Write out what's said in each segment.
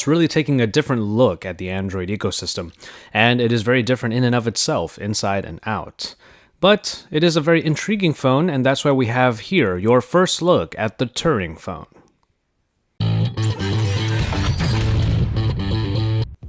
It's really taking a different look at the Android ecosystem, and it is very different in and of itself, inside and out. But it is a very intriguing phone, and that's why we have here your first look at the Turing phone.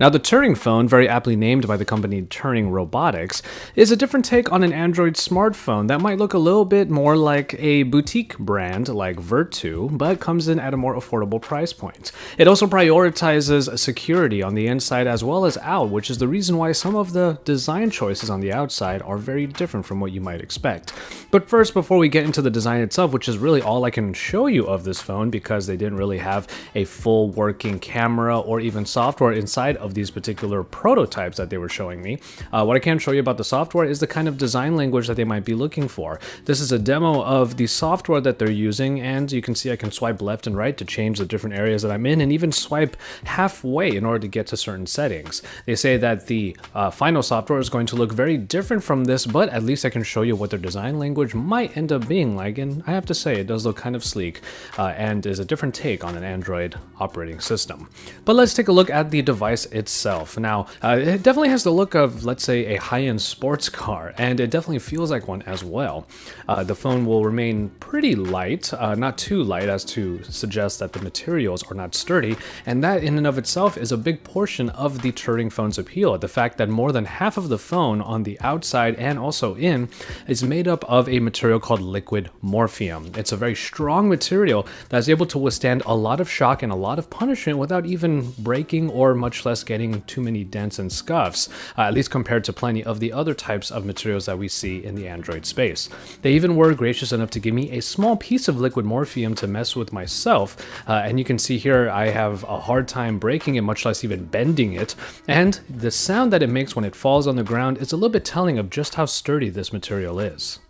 Now, the Turing phone, very aptly named by the company Turing Robotics, is a different take on an Android smartphone that might look a little bit more like a boutique brand like Vertu, but comes in at a more affordable price point. It also prioritizes security on the inside as well as out, which is the reason why some of the design choices on the outside are very different from what you might expect. But first, before we get into the design itself, which is really all I can show you of this phone because they didn't really have a full working camera or even software inside of these particular prototypes that they were showing me. What I can show you about the software is the kind of design language that they might be looking for. This is a demo of the software that they're using, and you can see I can swipe left and right to change the different areas that I'm in, and even swipe halfway in order to get to certain settings. They say that the final software is going to look very different from this, but at least I can show you what their design language might end up being like, and I have to say it does look kind of sleek and is a different take on an Android operating system. But let's take a look at the device itself. Now, it definitely has the look of, let's say, a high-end sports car, and it definitely feels like one as well. The phone will remain pretty light, not too light as to suggest that the materials are not sturdy, and that in and of itself is a big portion of the Turing phone's appeal. The fact that more than half of the phone on the outside and also in is made up of a material called liquid morphium. It's a very strong material that's able to withstand a lot of shock and a lot of punishment without even breaking or much less getting too many dents and scuffs, at least compared to plenty of the other types of materials that we see in the Android space. They even were gracious enough to give me a small piece of liquid morphium to mess with myself, and you can see here I have a hard time breaking it, much less even bending it, and the sound that it makes when it falls on the ground is a little bit telling of just how sturdy this material is.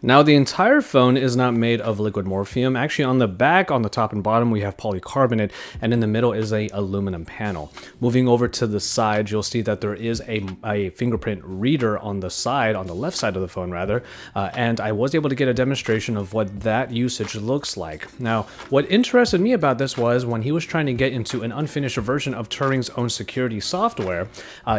Now, the entire phone is not made of liquid morphium. Actually, on the back, on the top and bottom, we have polycarbonate, and in the middle is a aluminum panel. Moving over to the side, you'll see that there is a fingerprint reader on the side, on the left side of the phone rather, and I was able to get a demonstration of what that usage looks like. Now, what interested me about this was when he was trying to get into an unfinished version of Turing's own security software,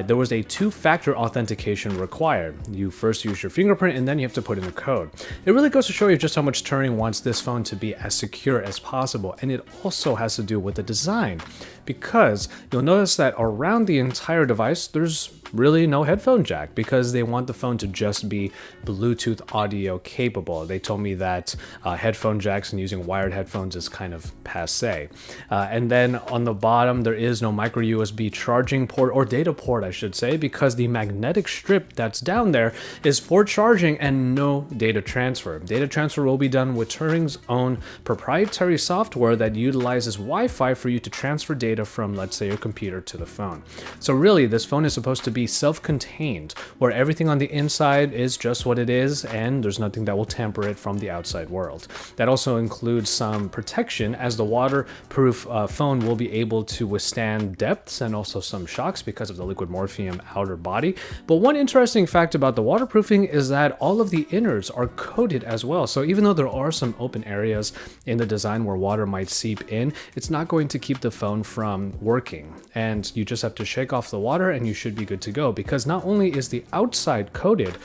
there was a two-factor authentication required. You first use your fingerprint, and then you have to put in a code. It really goes to show you just how much Turing wants this phone to be as secure as possible, and it also has to do with the design, because you'll notice that around the entire device there's really no headphone jack, because they want the phone to just be Bluetooth audio capable. They told me that headphone jacks and using wired headphones is kind of passe. And then on the bottom there is no micro USB charging port, or data port I should say, because the magnetic strip that's down there is for charging and no data transfer. Data transfer will be done with Turing's own proprietary software that utilizes Wi-Fi for you to transfer data from, let's say, your computer to the phone. So really, this phone is supposed to be self-contained, where everything on the inside is just what it is, and there's nothing that will tamper it from the outside world. That also includes some protection, as the waterproof phone will be able to withstand depths and also some shocks because of the liquid morphium outer body. But one interesting fact about the waterproofing is that all of the innards are coated as well. So even though there are some open areas in the design where water might seep in, it's not going to keep the phone from working. And you just have to shake off the water and you should be good to go, because not only is the outside coated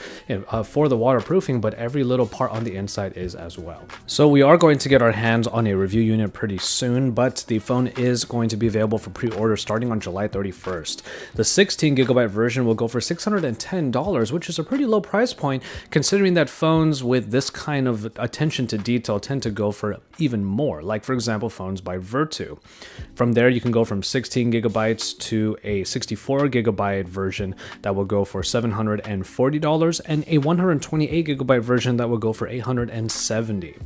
for the waterproofing, but every little part on the inside is as well. So we are going to get our hands on a review unit pretty soon, but the phone is going to be available for pre-order starting on July 31st. The 16GB version will go for $610, which is a pretty low price point considering that phones with this kind of attention to detail tend to go for even more, like for example phones by Vertu. From there you can go from 16GB to a 64GB version that will go for $740, and a 128GB version that will go for $870.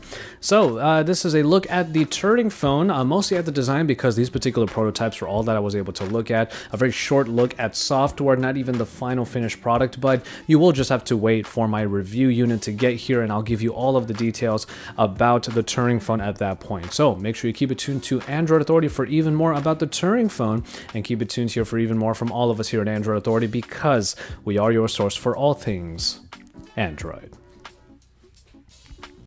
So this is a look at the Turing phone, mostly at the design, because these particular prototypes were all that I was able to look at. A very short look at software, not even the final finished product, but you will just have to wait for my review unit to get here, and I'll give you all of the details about the Turing phone at that point. So make sure you keep it tuned to Android Authority for even more about the Turing phone, and keep it tuned here for even more from all of us here at Android Authority, because we are your source for all things Android.